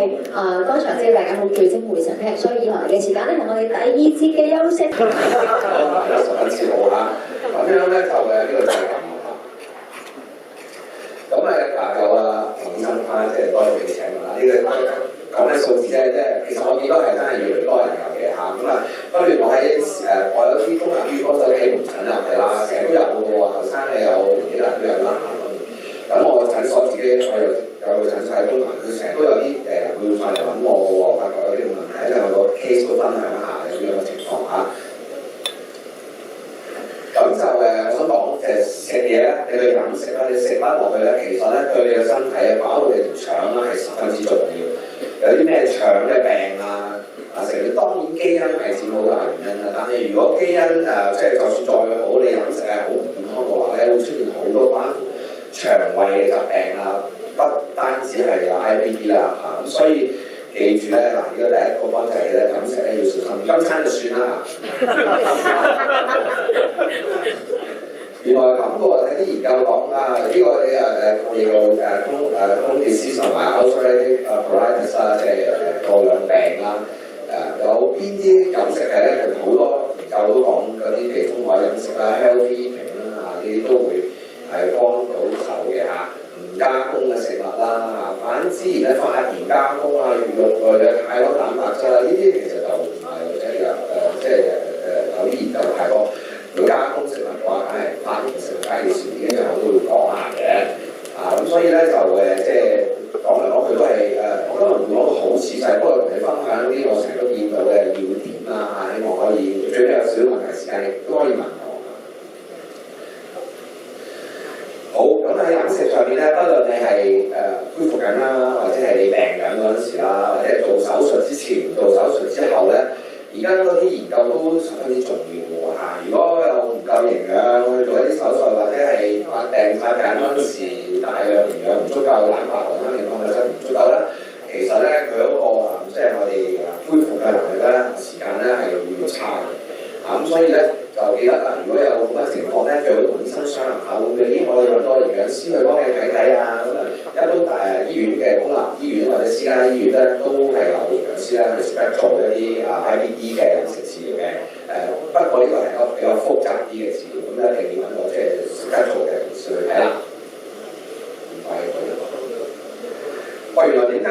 當場知道大家好聚精會神聽，所以以後嘅時間咧係我哋第二節嘅休息。十分之好嚇，咁樣咧就呢個就係咁咁有黃醫生翻，即係多謝你請我啦。呢個講緊數字啫，即係其實我見到係真係越嚟越多人有嘅嚇。咁不如我喺我有啲公立醫院嗰度起門診啊，係啦，成日都有嘅喎，後生嘅有年紀大都有啦。咁我診所自己我有個診所喺東環，佢成日都有啲會快嚟揾我嘅喎，發覺有啲問題，因為我個 case 都分享一下有啲咁嘅情況嚇。咁就我想講食嘢咧，你去飲食啦，你食翻落去咧，其實咧對你嘅身體搞到你條腸咧係十分之重要。有啲咩腸嘅病啊，成日當然基因係佔好大原因啦。但係如果基因即係就算再好，你飲食係好唔健康嘅話咧，會出現好多關乎腸胃嘅疾病啊，不單止係有 IBD 啦嚇。咁所以記住咧，嗱，呢個第一個方就係咧飲食咧要小心，今餐就算啦。原來咁嘅喎，睇啲研究講呢個我哋個公器私同埋 ulcerative colitis 啦，即係過兩病啦。有邊啲飲食係咧？好多研究都講嗰啲地中海飲食啦、healthy eating 啦呢啲都會係幫到手嘅嚇。唔加工嘅食物啦，反之而咧發炎加工啊、魚肉類嘅太多蛋白質啦，呢啲其實就唔係即係有啲研究太多。如果加工食物嘅話，梗係發炎食物加熱少啲嘅，我都會講下嘅。咁所以咧就即係講嚟講去都係我今日唔會講到好仔細，不過同你分享啲我成日都見到嘅要點啦，希望可以最尾有少少問題時間，亦都可以問我。好，咁喺飲食上面咧，不論你係恢復緊啦，或者係你病緊嗰陣時啦，或者做手術之前、做手術之後咧，而家嗰啲研究都十分之重要喎嚇。如果有唔夠營養去做一啲手術，或者係發病嗰陣時大量營養唔足夠，蛋白質情況本身唔足夠咧，其實咧佢嗰個即係我哋恢復嘅能力咧，時間咧係會差嘅。咁所以咧就記得啦，如果有咁嘅情況咧，最好同醫生商量下，會唔會我哋揾多營養師去幫你睇睇啊？咁一般醫院嘅公立醫院或者私家醫院咧，都係有營養師啦，去識得做一啲IBD 嘅飲食治療嘅。不過呢個係一個比較複雜啲嘅治療，咁一定要揾到即係識得做嘅同事去睇啦。唔該，喂，原來點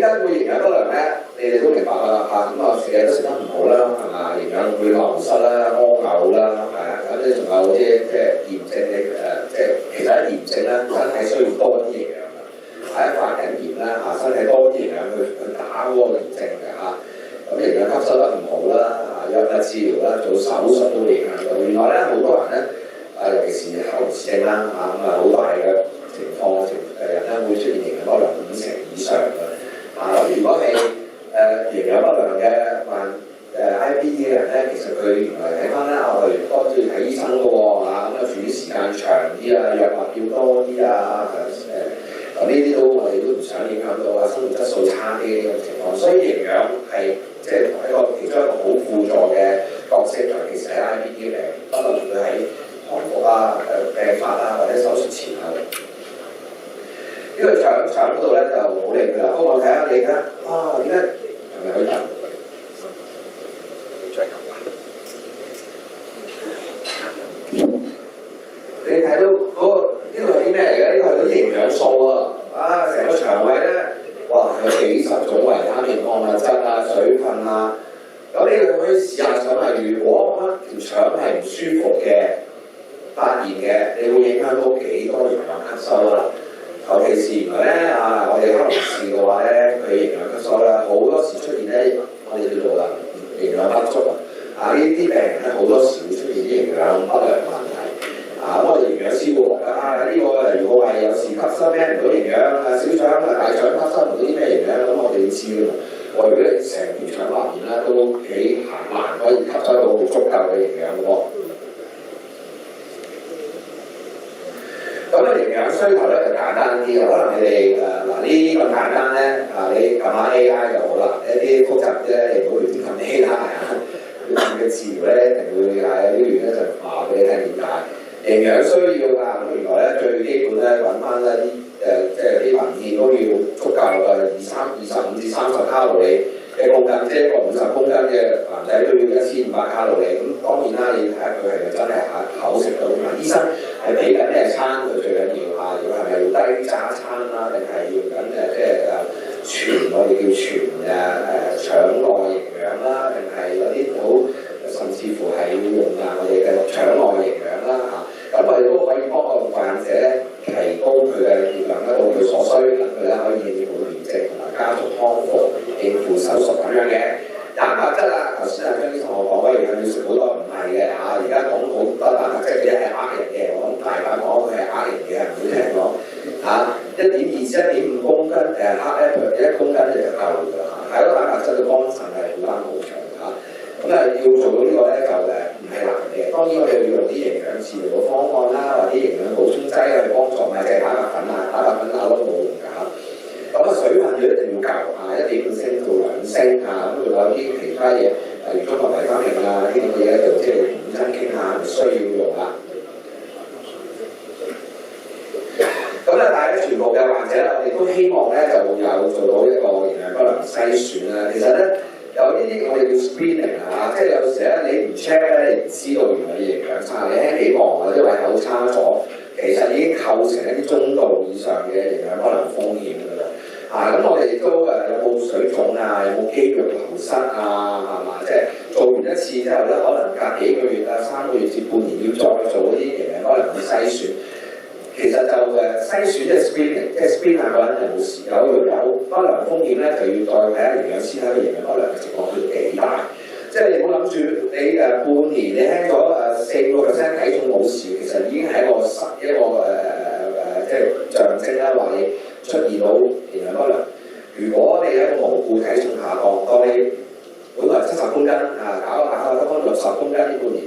解會營養不良咧？你哋都明白啦嚇，咁食嘢都食得唔好啦，係嘛？營養會流失啦、屙嘔啦，係啊，咁你仲有啲即係炎症嘅即係其實喺炎症咧，身體需要多啲營養嘅，係發緊炎啦嚇，身體多啲營養去打嗰個炎症嘅嚇，咁營養吸收得唔好啦，藥物治療啦，做手術都會影響到。原來咧好多人咧尤其是後遺症啦嚇，咁好大嘅情況人咧會出現營養不良50%以上嘅。咁如果係營養不良嘅IBD 嘅人咧，其實佢原來睇翻咧，我哋多啲要睇醫生嘅喎，咁住院時間長啲啊，藥物要多啲啊，咁呢啲都我哋都唔想影響到生活質素差啲呢個情況，所以營養係即係一個其中一個好輔助嘅角色，尤其是喺 IBD 病，不論佢喺康復啊、病發啊或者手術前後。呢個腸嗰度咧就好理佢啦。我睇下你睇，點解係咪佢人？你睇到嗰個呢個係啲咩嚟嘅？呢個係啲營養素啊！成個腸胃咧，哇，有幾十種維他命、礦物質啊、水分啊。咁你可以試下想下，如果條腸係唔舒服嘅、發炎嘅，你會影響到幾多營養吸收啦？尤其是原來咧我哋可能試嘅話咧，佢營養吸收咧好多時出現咧，我哋叫做營養不足呢啲病人咧好多時會出現啲營養不良問題咁我哋營養師會話呢個如果係有時吸收咩唔到營養小腸大腸吸收唔到啲咩營養，咁我哋要知㗎嘛。如果你成條腸入面咧都幾難可以吸收到足夠嘅營養喎。咁營養需求咧就簡單啲，可能你哋呢咁簡單咧你撳下 AI 就好啦。一啲複雜啲咧，你唔好亂撳 AI 佢嘅治療咧一定會有啲原因就話俾你聽點解。營養需要咁原來咧最基本咧揾翻一啲即係啲文獻都要25至30卡路里嘅公斤，即係一個50公斤嘅男仔都要1500卡路里。咁當然啦，你睇下佢係咪真係口食到？醫生係俾緊咩餐佢最緊要嚇？如果係咪要低渣餐啦，定係要緊即係全我哋叫全腸內營養啦，定係有啲好甚至乎係要用我哋嘅腸內營養啦嚇。咁我哋都可以幫個患者咧提高佢嘅熱量，到佢所需，等佢咧可以應付炎症同埋家族康復、應付手術咁樣嘅。蛋白質啊，頭先張醫生同我講喂，要食好多，唔係嘅嚇。而家講好多蛋白質嘅係呃人嘅，我諗大把講佢係呃人嘅，唔會聽講嚇。1.2至1.5公斤黑1公斤就夠㗎啦嚇。係咯，蛋白質嘅幫襯係負擔好長嚇。咁要做到呢個咧就唔係難嘅。當然我哋要用啲營養治療嘅方案啦，或者營養補充劑去幫助，唔係淨係蛋白粉啊，蛋白粉都冇用㗎嚇。咁水分就一定要夠1.5升到2升咁仲有啲其他嘢，例如綜合維他命啊呢啲嘢就即係本身傾下需要用啦。咁咧，但係咧，全部嘅患者咧，我哋都希望咧就有做到一個營養不良篩選啦。其實咧，有呢啲我哋叫 screening 即係有時咧你唔 check 咧，你唔知道原來你營養差，你輕幾望或者胃口差咗，其實已經構成一啲中度以上嘅營養不良風險㗎啦。咁我哋亦都有冇水腫啊，有冇肌肉流失啊，係嘛？即係做完一次之後咧，可能隔幾個月3個月至半年要再做嗰啲營養不良嘅篩選。其實就篩選即係 screening， 即係 screen 下個人有冇事，有不良風險咧，就要再睇下營養師睇個營養不良嘅情況佢幾大。即係你唔好諗住你半年你輕咗4% 體重冇事，其實已經係一個即係象徵啦，話你出現到營養不良。如果你喺個無故體重下降，當你本來70公斤搞得翻60公斤呢半年，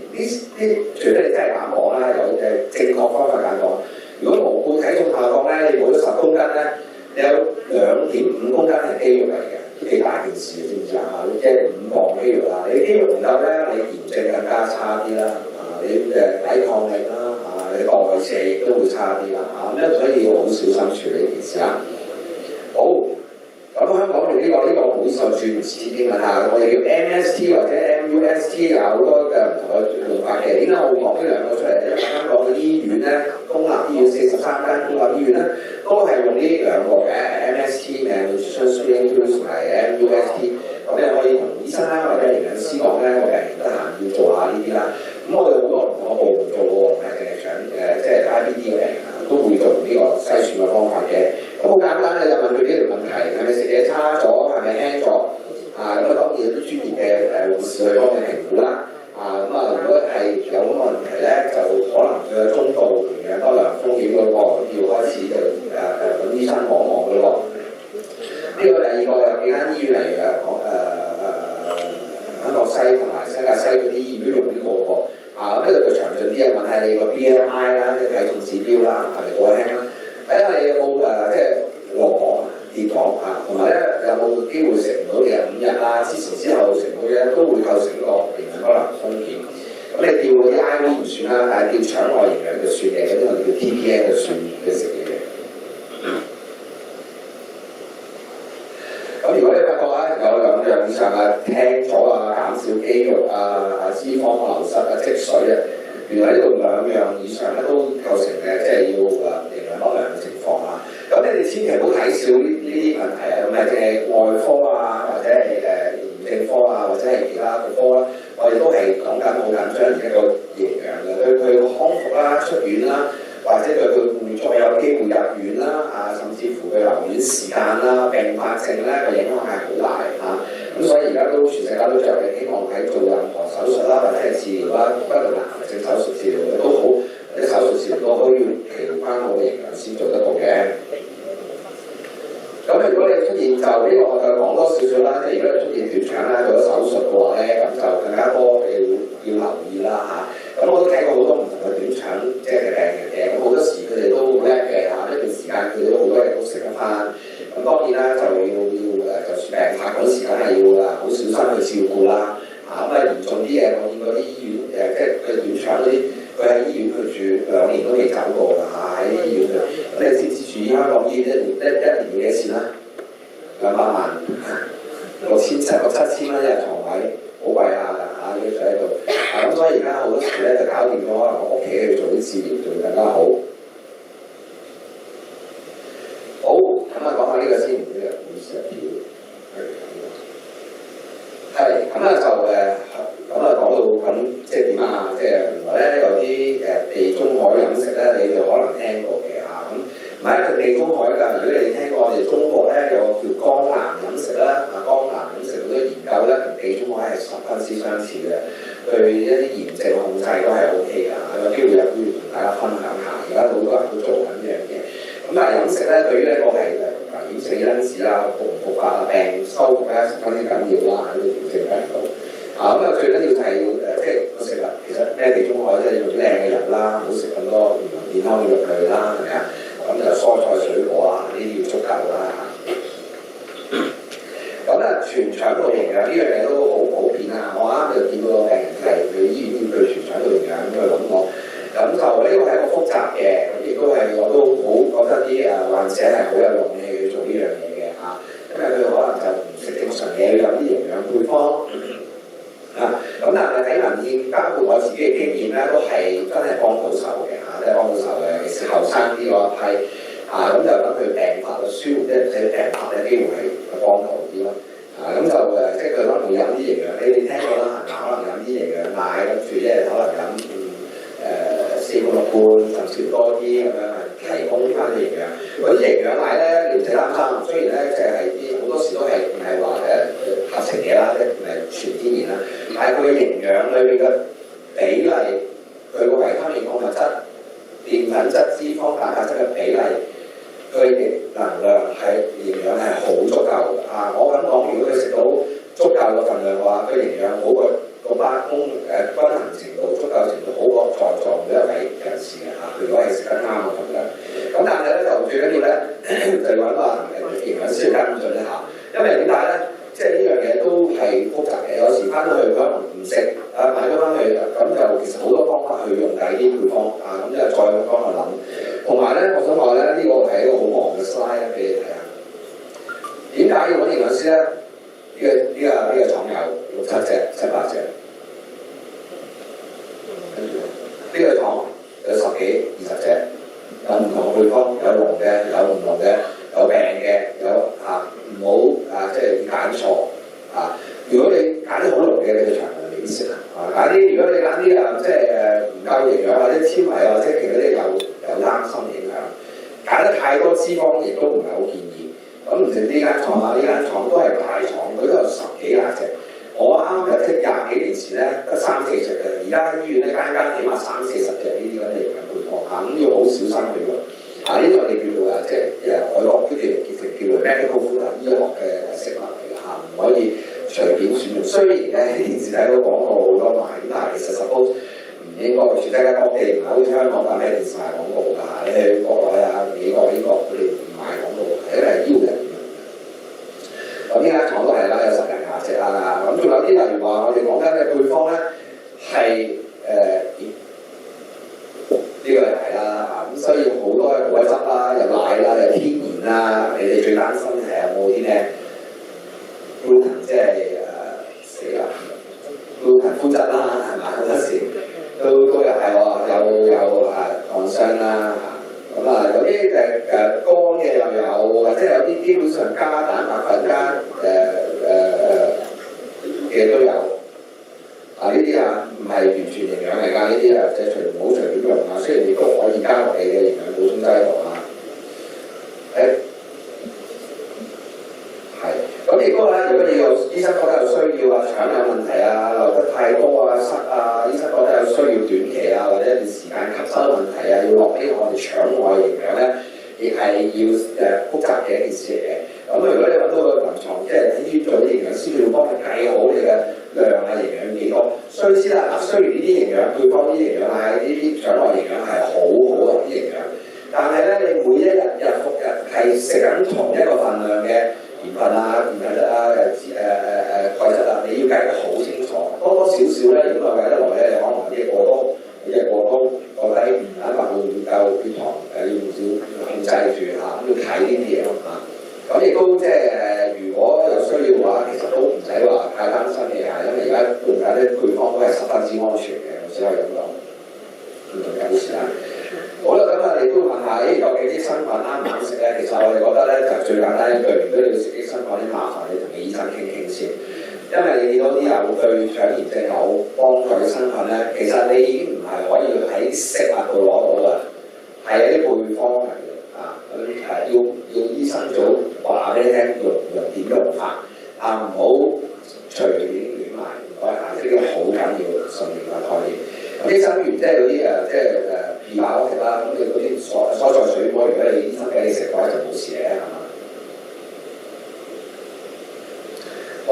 除非你真係減磅啦，有正確方法減磅。如果無故體重下降咧，你冇咗10公斤咧，你有2.5公斤係肌肉嚟嘅，都幾大件事，知唔知啊？即係5磅肌肉啦，你肌肉唔夠咧，你炎症更加差啲啦，你抵抗力啦，你代謝亦都會差啲啦，所以要好小心處理呢件事啊。好，咁香港用呢個好受注目刺激啦嚇，我哋叫 MST 或者 MUST 有好多嘅唔同嘅用法嘅。點解我會講呢兩個出嚟？因為香港嘅醫院咧，公立醫院43間公立醫院咧，都係用呢兩個嘅 MST 嘅 Nutrition Screening Tools 同埋 MUST。咁你可以同醫生啦或者營養師講咧，個病人得閒要做下呢啲啦。咁我哋好多唔同嘅部門做喎，唔係淨係搶即係 IBD 嘅病人都會做呢個篩選嘅方法嘅。咁好簡單，你就問佢呢條問題：係咪食嘢差咗？係咪輕咗？咁當然有啲專業嘅護士去幫你評估啦。如果係有咁嘅問題咧，就可能佢嘅中度營養不良風險嗰個要開始就揾醫生望一望嘅咯。呢個第二個有幾間醫院嚟嘅，安樂西同埋新界西嗰啲醫院用呢個喎。呢個就詳盡啲啊，問下你個 BMI 啦，即係體重指標啦，係咪過輕啦？睇下你有冇即係落磅跌磅同埋咧有冇機會食唔到嘅5日之前之後食唔到嘅都會構成一個營養不良風險。咁你吊嗰啲 IV 唔算啦，但係吊腸內營養就算嘅，嗰啲我哋叫 TPN 就算嘅食嘢嘅。咁如果你發覺有2樣以上輕咗減少肌肉脂肪流失積水原來呢度2樣以上咧都構成嘅，即係要營養不良嘅情況啦。咁你哋千祈唔好睇少呢啲問題唔係淨係外科或者係炎症科或者係其他嘅科啦，我哋都係講緊好緊張一個營養嘅，對佢康復啦、出院啦，或者對佢會再有機會入院啦甚至乎佢留院時間啦、併發症咧個影響係好大咁所以而家都全世界都着力希望喺做任何手術啦，或者係治療啦，不論癌症手術治療都好，或者手術治療都可以期翻好嘅營養先做得到嘅。咁如果你出現就呢個我就講多少少啦，即係如果你出現短腸做咗手術嘅話咧，咁就更加多要留意啦咁我都睇過好多唔同嘅短腸即係嘅病人嘅，咁好多時佢哋都好叻嘅一段時間佢哋都好多嘢都食得翻。咁當然啦，就要就算病發嗰時梗係要好小心去照顧啦。嚴重啲嘅，我見嗰啲醫院即係佢短腸嗰啲，佢喺醫院佢住2年都未走過㗎喺醫院度。咁你知唔知住香港醫院一年幾多錢啦？2 200萬、6,700、7,000蚊一日床位，好貴下㗎嚇，要住喺度。咁所以而家好多時咧就搞掂咗，可能我屋企去做啲治療仲更加好。好，咁啊講下呢個先，呢個故事條係咁咧就咁啊講到咁即係點啊？即係原來咧有啲地中海飲食咧，你哋可能聽過嘅嚇。咁唔係一個地中海㗎，如果你聽過我哋中國咧有個叫江南飲食啦，江南飲食好多研究咧同地中海係十分之相似嘅，對一啲炎症控制都係 OK 㗎。有機會有機會同大家分享下，而家好多人都做緊呢樣嘢。咁但係飲食咧對於呢個係危險性因子啦、復唔復發啊、病修復咧十分之緊要啦，喺呢個炎症病毒。咁最緊要就係即係個食物，其實咩地中海即係用靚嘅人啦，唔好食咁多健康嘅肉類啦，係咪啊？咁就蔬菜水果啊，呢啲要足夠啦。咁咧全腸道營養呢樣嘢都好普遍啊！我啱就見到個病人係去醫院要對全腸道營養咁去揾我，咁就呢個係一個複雜嘅，咁亦都係我都好覺得啲患者係好有勇氣去做呢樣嘢嘅嚇，因為佢可能就唔食正常嘢，要有啲營養配方。咁但係睇文獻，包括我自己嘅經驗咧，都係真係幫到手嘅嚇，真係幫到手嘅。尤其是後生啲嗰一批咁就等佢病發舒緩，即係病發嘅機會係幫到啲咯。咁就即係佢可能會飲啲營養，你聽過啦，可能飲啲營養奶，跟住即係可能飲4罐6罐，甚至多啲咁樣提供翻啲營養。嗰啲營養奶咧，你唔使擔心，雖然咧即係啲好多時都係唔係話合成嘢啦，即係唔係全天然啦。但係佢嘅營養裏邊嘅比例，佢個維他命、礦物質、澱粉質、脂肪、蛋白質嘅比例，佢嘅能量係營養係好足夠嘅。我咁講，如果佢食到足夠嘅份量嘅話，佢營養好過個班均衡程度、足夠程度好過在座每一位人士嘅嚇。如果係食得啱嘅份量，咁但係咧就最緊要咧就揾個營養師跟進一下，因為點解咧？即係呢樣嘢都係複雜嘅，有時翻到去可能唔食買咗翻去，咁就其實好多方法去用第啲配方咁就再幫我諗。同埋咧，我想話咧，呢個係一個好忙嘅 slide 俾你睇下。點解要揾營養師咧？呢個廠有6、7隻、7、8隻，跟住呢個廠有10幾、20隻，有唔同嘅配方，有濃嘅，有唔濃嘅，有病嘅，有唔好即係揀錯如果你揀啲好濃嘅，你個腸就未必食揀啲如果你揀啲即係唔夠營養或者纖維或者其他啲有擔心影響，揀得太多脂肪亦都唔係好建議。咁唔止呢間廠呢間廠都係大廠，佢都有10幾廿隻。我啱入職20幾年前咧，得3、4隻嘅，而家醫院咧間起碼30、40隻呢啲咁嘅營養配方咁要好小心去用。呢啲我哋叫做即係外國啲叫做 medical food 醫學嘅食物嚟嘅唔可以隨便選用。雖然咧電視睇到廣告好多賣，但係其實 suppose 唔應該全世界各地唔係好似香港咁咩電視賣廣告㗎你去國內美國英國佢哋唔賣廣告，係因為邀人。咁呢間廠都係啦，有10人20隻咁仲有啲例如話我哋講緊嘅配方咧係呢個係啦咁需要好多嘅果汁啦，有奶啦，有天然啦。你哋最擔心係有冇啲咩 gluten 即係死啦 gluten 麩質啦，係嘛？好多時都有係喎，有糖霜啦咁有啲乾嘅又有，或者有啲基本上加蛋白粉加嘅都有。呢啲唔係完全營養嚟㗎，呢啲即係唔好隨便用雖然亦都可以加落你嘅營養補充劑度咁亦都咧，如果你有醫生覺得有需要腸有問題流得太多塞醫生覺得有需要短期或者一段時間吸收問題要落啲我哋腸外營養咧，亦係要複雜嘅一件事嚟嘅。咁如果你揾到個臨床，即係喺醫院做啲營養師，佢要幫你計好你嘅量營養幾多。雖然呢啲營養配方、呢啲營養呢啲腸內營養係好好嘅啲營養，但係咧你每一日日復日係食緊同一個份量嘅鹽分澱粉質鈣質你要計得好清楚，多少少咧，如果計得耐咧，你可能啲過多，或者過高過低，蛋白會唔夠血糖要唔少控制住咁要睇呢啲嘢咁亦都即係如如果有需要嘅話，其實都唔使話太擔心嘅嚇，因為而家用緊啲配方都係十分之安全嘅，我只可以咁講。唔同有時間。好啦，咁啊，你都問下，究竟啲生菌啱唔啱食咧？其實我哋覺得咧，就最簡單一句，如果你要食啲生菌，啲麻煩你同你醫生傾傾先。因為你見到啲有對腸炎症有幫助嘅生菌咧，其實你已經唔係可以喺食物度攞到㗎，係有啲配方嚟嘅啊。咁係要醫生早話俾你聽用點用法啊，唔好隨便亂買。唔該啊，呢個好緊要信念嘅概念。咁益生元即係嗰啲枇杷嗰啲啦，咁你嗰啲蔬菜水果，如果你醫生俾你食嘅話，就冇事嘅，係嘛？好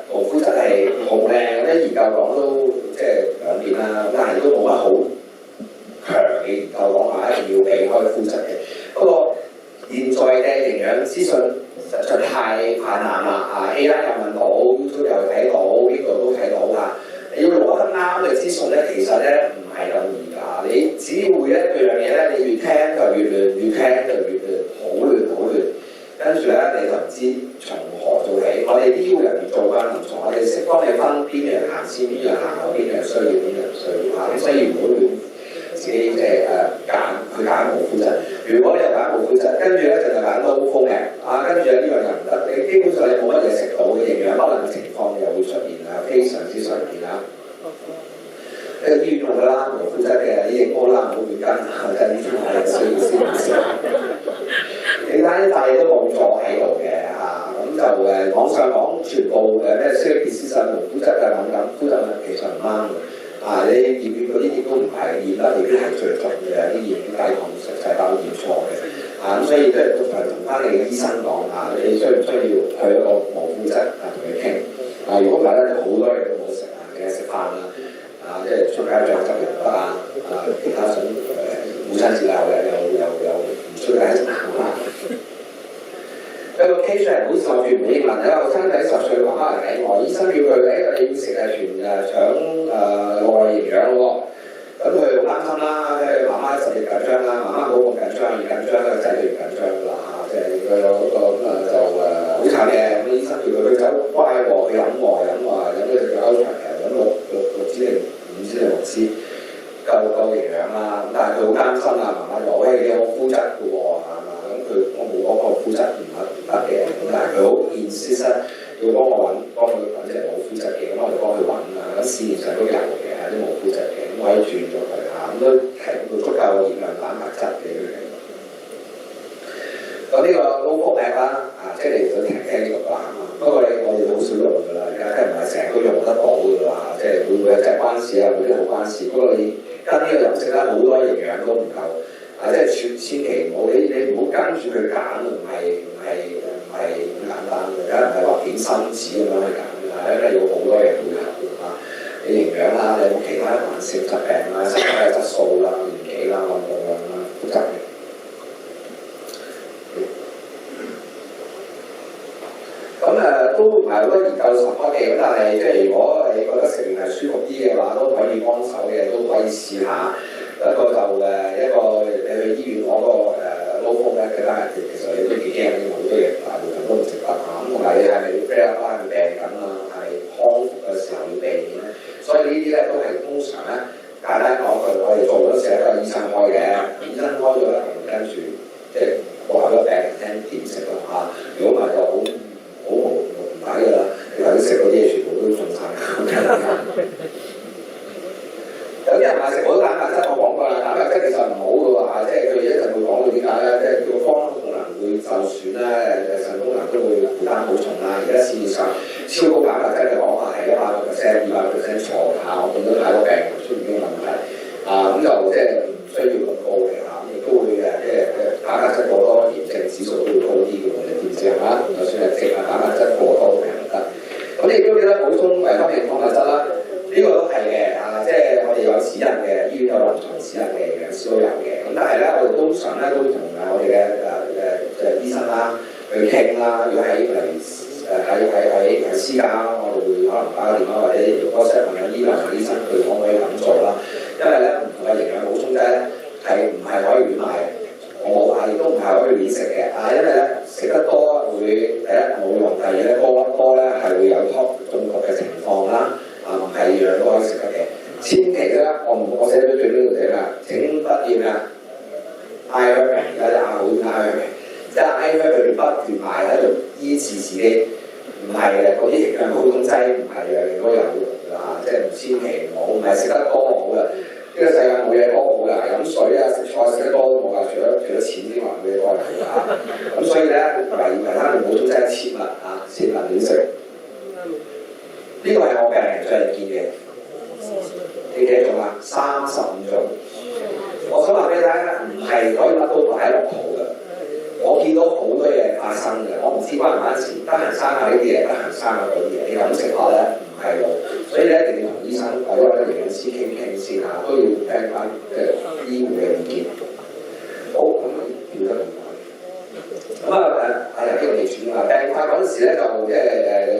無麩質係好靚，啲研究講都即係兩邊啦，但係都冇乜好強嘅研究講話一定要避開麩質嘅。不過現在嘅營養資訊實在太氾濫啦！啊 A 啦又問到 ，YouTube 又睇到，呢度都睇到㗎。你要攞得啱嘅資訊咧，其實咧唔係咁易㗎。你只會咧嗰樣嘢咧，你越聽就越亂，越聽就越亂，好亂好亂。跟住咧你就唔知從何做起。我哋啲人越做翻臨床，我哋識幫你分邊樣行先，邊樣行後，邊樣需要，邊樣唔需要嚇。咁所以唔好亂自己揀無麩質。如果你又揀無麩質，跟住咧就揀low FODMAP嘅啊，跟住呢樣又唔得，你基本上你冇乜嘢食到嘅營養不良情況又會出現啊，非常之常見啊。呢個醫院用㗎啦，無麩質嘅醫液煲啦，唔好亂跟啊，真係呢啲係需要先食。你睇啲大嘢都冇咗喺度嘅嚇，咁就網上講全部咩消極思想無麩質嘅敏感，麩質敏感其實唔啱嘅。啊！你驗嗰啲亦都唔係驗得，未必係最準嘅，啲驗啲抵抗實際包驗錯嘅。啊咁，所以都係同翻你嘅醫生講啊，你需唔需要去一個無麩質啊同佢傾？啊，如果唔係咧，好多嘢都冇食啊，淨係食飯啊，即係出街醬汁又唔得啊，其他想母親節啊又唔出街食啊。一個 case 係好似我住唔英文，有個後生仔10歲媽媽嚟睇我，醫生叫佢你要食全腸內營養喎，咁佢好擔心啦，即係媽媽特別緊張啦，媽媽冇咁緊張，越緊張咧個仔就越緊張㗎啦嚇，即係佢有個咁就好慘嘅，咁醫生叫佢走乖喎，佢飲咗隻腳歐長嘅，飲6支定5支定6支，夠營養啦，咁但係佢好擔心啊，媽媽就喂你有麩質嘅喎，係嘛？咁我冇講過麩質唔得嘅，咁但係佢好insist要幫佢揾隻冇麩質嘅，咁我就幫佢揾啦。咁市面上都有嘅，啲冇麩質嘅，咁我可以轉咗佢嚇，咁都提供足夠嘅熱量蛋白質俾佢哋。咁呢個 low FODMAP啦，即係你想聽呢個話嘛。不過我哋好少用㗎啦，而家真係唔係成日都用得到㗎啦，即係會唔會真係關事啊？會啲好關事。不過你跟呢個飲食咧，好多營養都唔夠。即係千祈唔好，你唔好跟住佢揀，唔係咁簡單嘅，梗係唔係話點心紙咁樣去揀嘅，因為有好多嘢配合啊，你營養啦，你有冇其他慢性疾病啦、身體嘅質素啦、年紀啦、運動量啦，複雜嘅。咁都唔係好多研究support嘅，咁但係即係如果你覺得食完係舒服啲嘅話，都可以幫手嘅，都可以試下。一個就一個你去醫院攞個low FODMAP嘅單，其實你都幾驚，好多嘢大部分都唔食得嚇。咁同埋你係咪病翻病緊啊？係康復嘅時候要避免咧。所以呢啲咧都係通常咧簡單講句，我哋做嗰時都係醫生開嘅，醫生開咗咧，跟住即係話咗病人聽點食咯嚇。如果唔係就好唔抵㗎啦。你頭先食嗰啲嘢全部都中晒。有啲人話食好多蛋白質，我講過啦，蛋白質其實唔好嘅喎，即係佢一陣會講到點解咧，即係叫肝功能會受損啦，腎功能都會負擔好重啦。而家市面上超高蛋白質嘅講法係100%、200%錯嚇，我見到太多病人出現呢個問題啊，咁就即係唔需要咁高嘅嚇，亦都會即係蛋白質過多，炎症指數都會高啲嘅喎，你知唔知啊？就算係食蛋白質過多都係唔得。咁你亦都記得補充維他命、礦物質啦。呢個都係嘅，即係我哋有指引嘅，醫院有臨床指引嘅，營養師都有嘅。咁但係咧，我哋通常咧都會同我哋嘅醫生啦去傾啦。如果喺喺私家，我哋會可能打個電話或者WhatsApp問醫生佢可唔可以咁做啦。因為咧唔同嘅營養補充劑咧係唔係可以亂買嘅，我冇亦都唔係可以亂食嘅。因為咧食得多會第一咧，佢哋不斷賣喺度醫治自己，唔係嘅，嗰啲營養補充劑唔係樣樣都有用㗎嚇，即係千祈唔好，唔係食得多好嘅。呢個世界冇嘢多好㗎，飲水啊、食菜食得多都冇㗎，除咗錢之外冇嘢多係冇㗎。咁所以咧，維他命補充劑切勿啊，切勿亂食。呢個係我病人最近見嘅，你幾多種啊？35種。我想話俾你聽，唔係可以乜都擺落肚嘅。我見到好多嘢發生嘅，我唔知關唔關事。得閒生下呢啲嘢，得閒生下嗰啲嘢，你飲食法咧唔係路，所以你一定要同醫生或者揾營養師傾先嚇，都要聽翻醫護嘅意見。好，咁叫得唔該。咁啊係啊，呢個未轉啊，病發嗰陣時咧就即係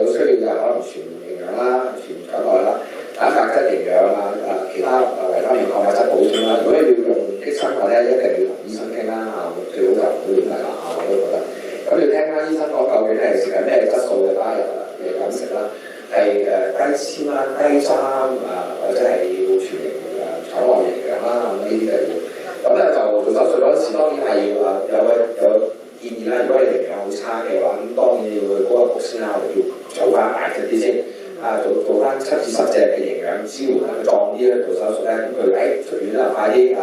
有需要嘅可能全營養啦、全腸內啦、蛋白質營養啊、其他維他命、礦物質補充啦。如果你要用益生菌咧，一定要同醫生傾啦嚇，最好就唔好亂嚟啦嚇，我都覺得。咁要聽翻醫生講究竟係食緊咩質素嘅加入嘅飲食啦，係低纖啦、低渣或者係要全營腸內營養啦，咁呢啲就要。咁咧就做手術嗰陣時，當然係要有建議啦。如果你營養好差嘅話，咁當然要去嗰個局先啦，我哋要做翻大隻啲先。做翻7至10隻嘅營養支援啦，壯啲咧做手術咧，咁佢出院啦，快啲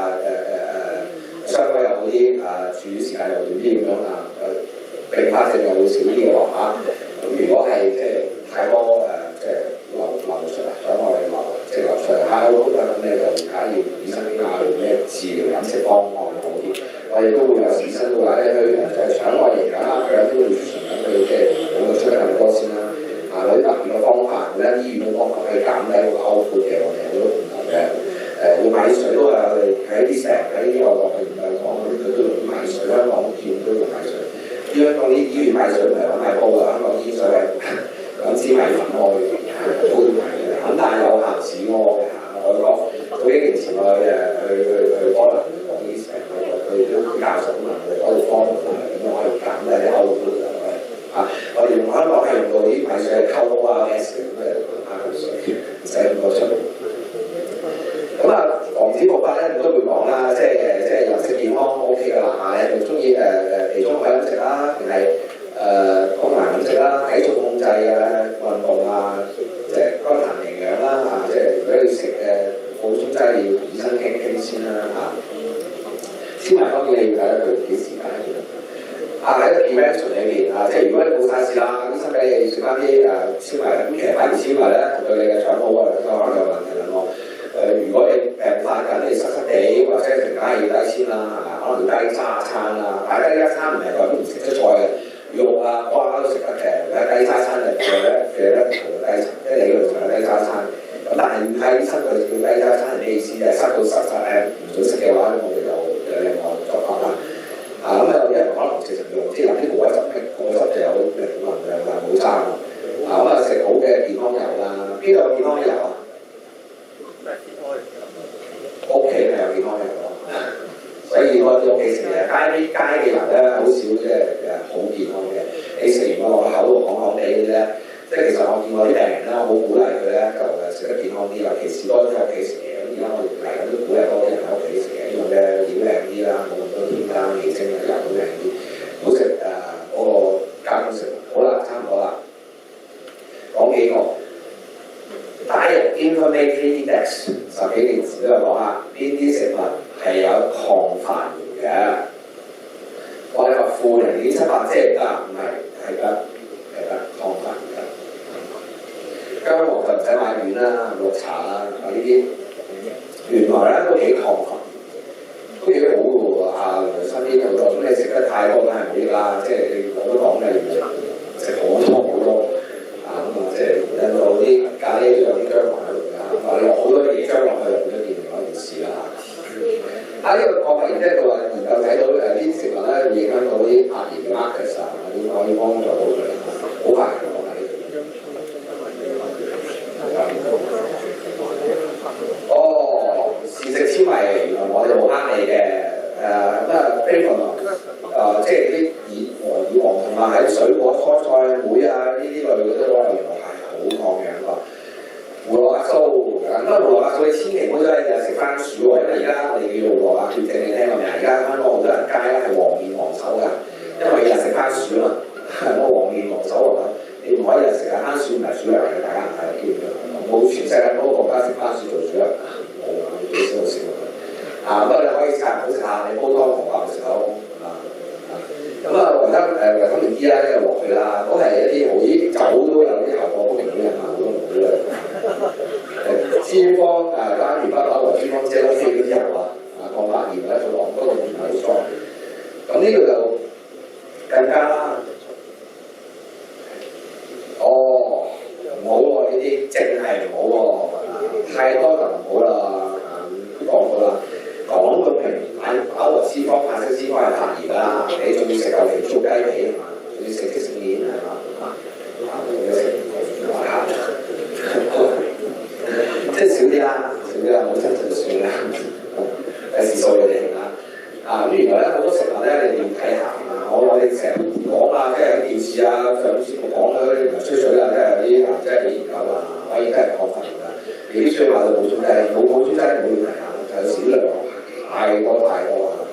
傷位又好啲，住院時間又短啲咁樣併發症又會少啲嘅喎嚇。咁如果係即係太多即係流出嚟，腸內即係流出嚟太多啦，咁你就而家要同醫生傾下用咩治療飲食方案好啲。我哋都會有醫生會話咧，去腸內營養啦，佢有啲會傳緊佢即係咁出得咁多先啦。有啲特別嘅方法，咧醫院嘅方法去減低個output嘅，我哋好多唔同嘅要買水都係我哋喺啲成喺呢個樂園嚟講，佢都用買水，香港醫院都用買水。香港啲醫院買水唔係揾買煲㗎，香港醫水係揾支米粉開嘅，都要買嘅。咁但係有限時屙嘅嚇，我講早幾年前我去可能講啲成佢都教授咁啊，我哋嗰度方法咁樣可以減低啲 output。我哋用香港係用到啲米水係溝 ORS 嘅，咁水唔使咁多出。咁防止復發咧，我都會講啦，即係飲食健康 OK 嘅啦，你中意其中海飲食啦，定係東南飲食啦，體重控制運動即係均衡營養啦即係如果你食補充劑，你要同醫生傾先啦纖維當然你要睇得佢幾時間。喺個 prevention 裏邊即係如果你冇晒事啦，醫生俾你食翻啲纖維，咁其實反而纖維咧對你嘅腸好可能有問題啦如果你病發緊，你濕濕地或者突然間要低纖啦可能要低渣餐啦，但係低渣餐唔係代表唔食得菜嘅，肉瓜都食得嘅，低渣餐就嘅咧同低即係理論上係低渣餐。咁但係要睇醫生佢叫低渣餐係咩意思嘅？濕到濕唔準食嘅話，我哋就另外作法啦。咁有啲人可能直情用啲啲果汁就有靈魂嘅，但係冇渣食好嘅健康油啦，邊度有健康油啊？屋企咪有健康油咯，所以我喺屋企食嘢，街嘅人咧好少即係好健康嘅。你食完我口都響地嗰啲咧，即係其實我見過啲病人咧，我好鼓勵佢咧就食得健康啲，尤其是多啲喺屋企食嘢。而家我哋嚟緊都鼓勵多啲人喺屋企食嘢，用嘅料靚啲啦，冇咁多添加味精油都靚啲，唔好食嗰個加工食物。好啦，差唔多啦，講幾個。Diet Inflammatory Index 10幾年前都有講下，邊啲食物係有抗發炎嘅。我哋話富人已經700即係唔得，唔係得抗發炎嘅。薑黃就唔使買丸啦，綠茶啦，呢啲原來咧都幾抗發炎，都幾好嘅喎。原來身邊有好多，咁你食得太多梗係唔好啦，即係我都講嘅，食好多。即係印度啲咖喱都有啲薑黃喺度㗎，話你落好多嘢薑落去，又變咗另外一件事啦。呢個抗發炎即係佢話研究睇到啲食物咧會影響到啲發炎嘅 markers點可以幫助到佢，好快嘅講係。膳食纖維原來我就冇你嘅即係啲耳黃同埋喺水果、蔬菜、莓呢啲類嗰啲原來係好抗氧㗎。胡蘿蔔素咁胡蘿蔔素你千祈唔好真係食番薯喎，因為而家我哋叫做胡蘿蔔血症，你聽過未啊？而家香港好多人街咧係黃面黃手㗎，因為日食番薯啊嘛，我黃面黃手啊，你唔可以日食番薯唔係主糧嘅，大家唔係基本上冇全世界嗰個國家食番薯做主糧，冇啊，幾少好少啊。不過你可以食好食下，你煲湯同白食口啊。咁啊，維他命 D 啦，即係落去啦，都係一啲好啲酒都有啲效果，功能啲人啊，好多唔好嘅。脂肪單元不飽和脂肪遮飛嗰啲油抗發炎咧，做嗰個唔係好錯。咁呢度就更加啦。唔好喎，呢啲淨係唔好喎，太多就唔好啦。都講過啦，講到明飽和脂肪、反式脂肪係發炎啦，你仲要食有條酥雞皮係嘛，仲要食即食麵係嘛，仲要食即係少啲啦，冇真就算啦，係時數嘅嘢啦。咁原來咧好多食物咧，你哋要睇下。我哋成日講啊，即係喺電視啊、上節目講嗰啲唔係吹水啦，即係啲即係研究啊，可以真係確實㗎。未必吹下就補充劑，冇補充劑冇問題啊，就有少量，太多啊。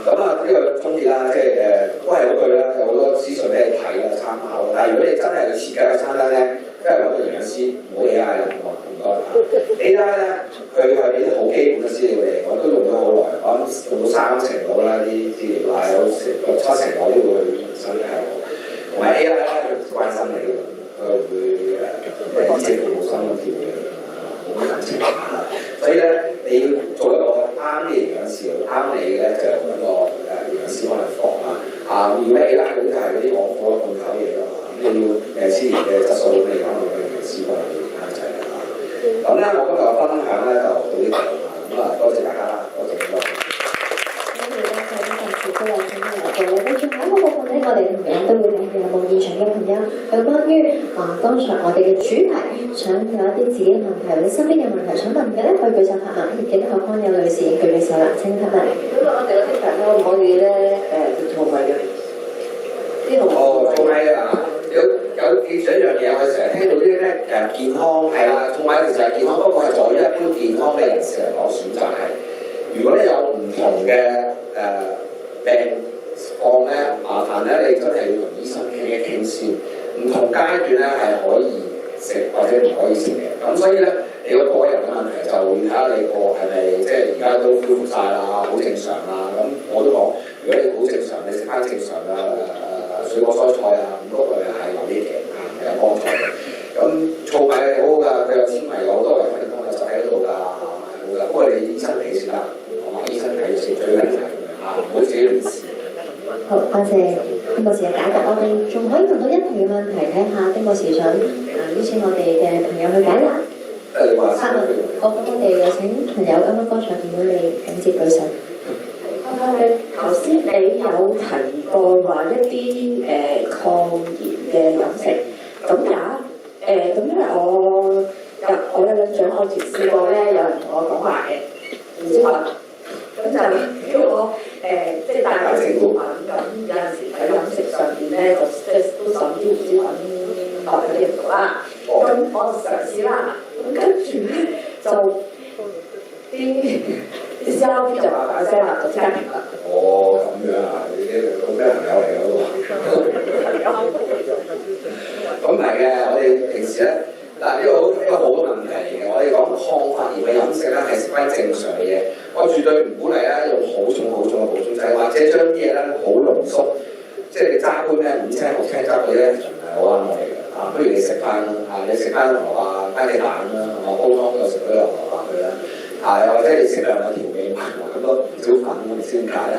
咁啊，呢個中意啦，即係都係嗰句啦，有好多資訊俾你睇啦、參考。但係如果你真係去設計個餐單咧，真係揾個營養師，唔好 AI 啦，唔該。AI 咧，佢係俾啲好基本嘅資料嚟，我都用咗好耐，我諗用到3成到啦，啲資料係有6、7成我都會身體好。同埋 AI 咧，佢關心你嘅，佢會醫治你冇心咁跳嘅，冇乜感情。所以咧，你要做一個啱嘅營養師，啱你咧就揾個營養師幫你放啦。如果 AI 嗰啲係嗰啲我咁搞嘢咯，你要資源嘅質素，你揾個營養師幫你監製啦。咁咧，我今日嘅分享咧就到呢度啦。咁多謝大家啦，多謝各位。都有請嚟到，咁最後一個部分咧，我哋同樣都會睇有冇現場嘅朋友有關於剛才我哋嘅主題，想有一啲自己嘅問題或者身邊嘅問題想問嘅咧，可以舉手發問。記得後方有女士舉手啦，請發問。咁我哋嘅職場可唔可以咧做咪嘅？呢度做咪啊！有記住一樣嘢，我成日聽到啲咧健康係啦，做咪其實係健康，不過係在於一般健康嘅人士嚟講選擇係，如果你有唔同嘅病況咧，麻煩咧，你真係要同醫生傾一傾先。唔同階段咧係可以食或者唔可以食嘅。咁所以咧，你個人嘅問題就睇下你個係咪即係而家都恢復晒啦，好正常啦。咁我都講，如果你好正常，你食翻正常嘅水果蔬菜啊、五穀類係有啲嘅，係有幫助嘅。咁糙米係好好㗎，佢有纖維，有好多維他命有實喺度㗎，係好㗎。不過你醫生睇先啦，同埋醫生睇先最緊要。唔好自己亂試。好，多謝丁博士嘅解答。我哋仲可以問到一題嘅問題，睇下丁博士想邀請我哋嘅朋友去解答。發問，我哋有請朋友啱啱剛才見到你緊接舉手。頭先你有提過話一啲抗炎嘅飲食，咁咁因為我有印象，我前試過咧，有人同我講話唔知話。咁就因為我即係大家食物咁有陣時喺飲食上邊咧，就即係都受啲唔知揾落嗰啲嘢啦。咁我嘗試啦，咁跟住咧就啲 CRP 就話把聲啦，就即刻停啦。咁樣啊？你個咩朋友嚟㗎喎？咁唔係嘅，我哋平時咧。嗱，呢個好嘅問題嚟嘅。我哋講抗發炎嘅飲食咧係食翻正常嘅嘢，我絕對唔鼓勵咧用好重嘅補充劑，或者將啲嘢咧好濃縮，即係你揸杯咧5青6青揸杯咧，唔係好啱我哋嘅。不如你食翻你食翻牛啊雞蛋啦，煲湯又食咗牛啊佢啦，又或者你食兩個調味品咁多小粉咁唔知點解咧？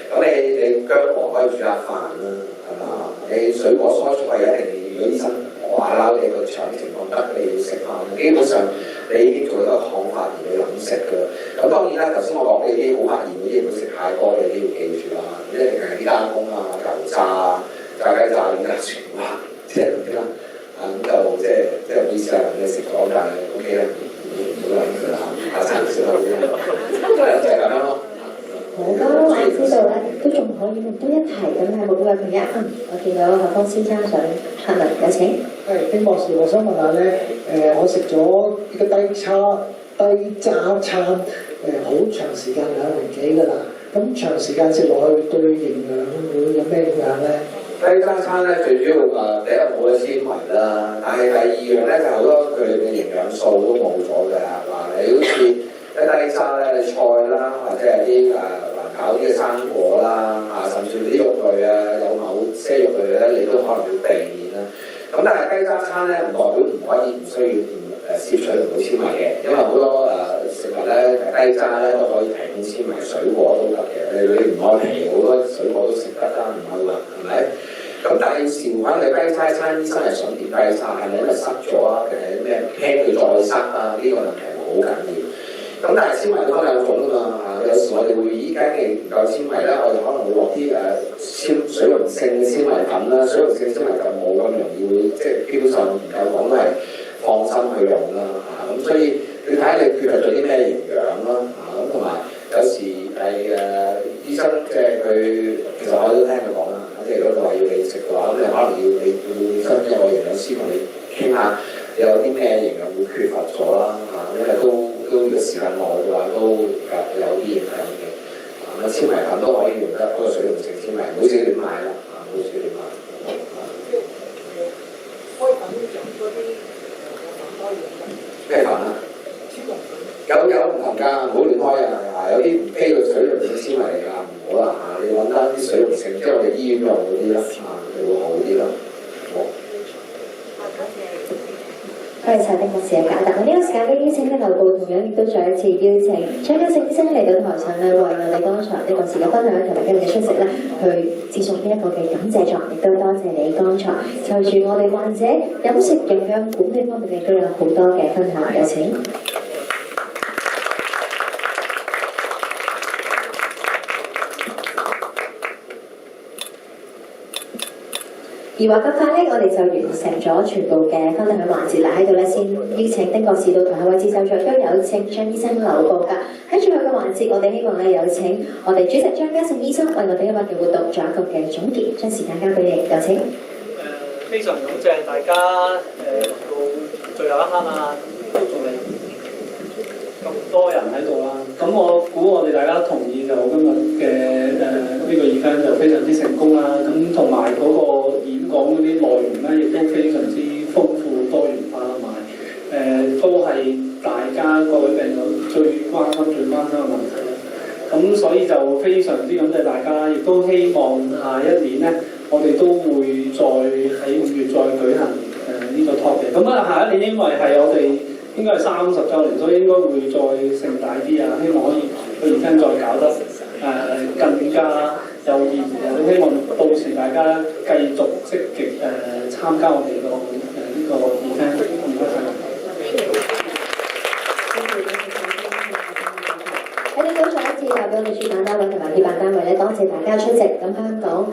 咁你薑黃可以煮下飯啦，係嘛？你水果蔬菜一定如果醫生話撈你個腸情況得，你要食飯。基本上你已經做咗抗發炎嘅飲食㗎。咁當然啦，頭先我講嘅啲好發炎嗰啲唔好食太多，你都要記住啦。一定係啲加工啊、油炸啊、炸雞炸魚啊、全部即係嗰啲啦。咁就即係唔好意思啦，你食咗但係 OK 啦，唔好諗佢啦，下餐少啲啦。就係咁樣咯。好多我知道咧，都仲可以問多一題咁，係冇邊位朋友？我見到何方先生想發問，有請。丁博士，我想問下咧，我食咗呢個低渣餐，好長時間2年幾㗎啦。咁長時間食落去對營養會有咩影響咧？雞渣餐咧最主要第一冇咗纖維啦，但係第二樣咧就好多佢哋嘅營養素都冇咗嘅。你好似啲雞渣咧，你菜啦，或者係啲難搞啲嘅生果啦，甚至乎啲肉類啊，有某些肉類咧，你都可能要避免啦。咁但係雞渣餐咧，唔代表唔可以唔需要攝取唔到纖維嘅，因為好多食物咧雞渣咧都可以提供纖維，水果都得嘅。你唔愛皮，好多水果都食得啦，唔愛核，係咪？咁但係要視乎翻你雞渣餐醫生係想點雞渣，係咪因為塞咗啊，定係咩驚佢再塞啊？呢個問題好緊要。咁但係纖維都分兩種㗎嘛，有時我哋會依家嘅唔夠纖維咧，我哋可能會落啲水溶性嘅纖維粉啦，水溶性纖維就冇咁容易會即係基本上唔夠講都係放心去用啦咁所以你睇下你缺乏咗啲咩營養啦咁同埋有時係醫生即係佢其實我都聽佢講啦，即係如果佢話要你食嘅話，咁你可能要你跟一個營養師同你傾下，你有啲咩營養會缺乏咗啦因為都如果時間耐嘅話都有啲影響嘅。纖維粉都可以用得，不過水溶性纖維唔好自己亂買啦唔好自己亂買。咩粉啊？有唔同㗎，唔好亂開有啲唔非嘅水溶性纖維嚟㗎，唔好啦你揾翻啲水溶性，即係我哋醫院用嗰啲啦就會好啲啦。多謝晒丁博士嘅解答。呢個時間呢，邀請丁牛部同樣亦都再一次邀請張家勝醫生嚟到台上咧，為我哋剛才丁博士嘅分享同埋今日嘅出席咧，去致送呢一個嘅感謝狀，亦都多謝你剛才就住我哋患者飲食營養管理方面亦都有好多嘅分享，有請。而話咁快咧，我哋就完成咗全部嘅分享環節啦。喺度咧，先邀請丁博士到台下位置就座，都有請張醫生留步㗎。喺最後嘅環節，我哋希望咧有請我哋主席張家勝醫生為我哋今日嘅活動做一個嘅總結，將時間交俾你，有請。非常感謝大家到最後一刻啊，都仲係咁多人喺度啦。咁我估我哋大家同意就今日嘅呢個event就非常之成功啦。咁同埋嗰個演講嗰啲內容咧，亦都非常之豐富多元化，同埋都係大家各位病友最關心嘅問題啦。咁所以就非常之感謝大家，亦都希望下一年咧，我哋都會再喺5月再舉行呢個 talk 嘅。咁下一年因為係我哋應該係30週年，所以應該會再盛大啲啊！希望可以去而家再搞得更加有意義啊！希望到時大家繼續積極參加我哋個呢個 event。唔該晒。我哋都再一次代表我哋主辦單位同埋協辦單位咧，多謝大家出席。咁香港